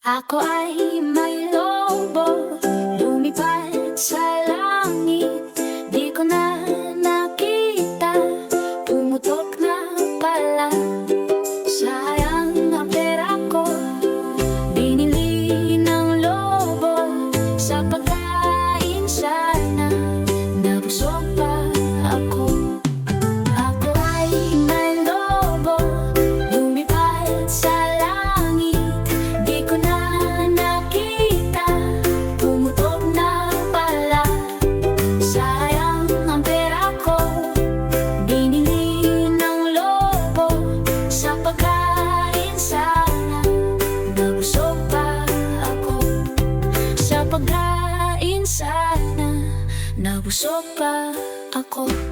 Ako ay may lobo, lumipad sa langit. Di ko na nakita, pumutok na pala. Sayang ang pera ko, binili ng lobo. Sa pagkain sana, nabusog pa ako. Ako ay may lobo, lumipad sa langit. Di ko na nakita, pumutok na pala. Sayang ang pera ko, binili ng lobo. Sa pagkain sana, nabusog pa ako. Sa pagkain sana, nabusog pa ako.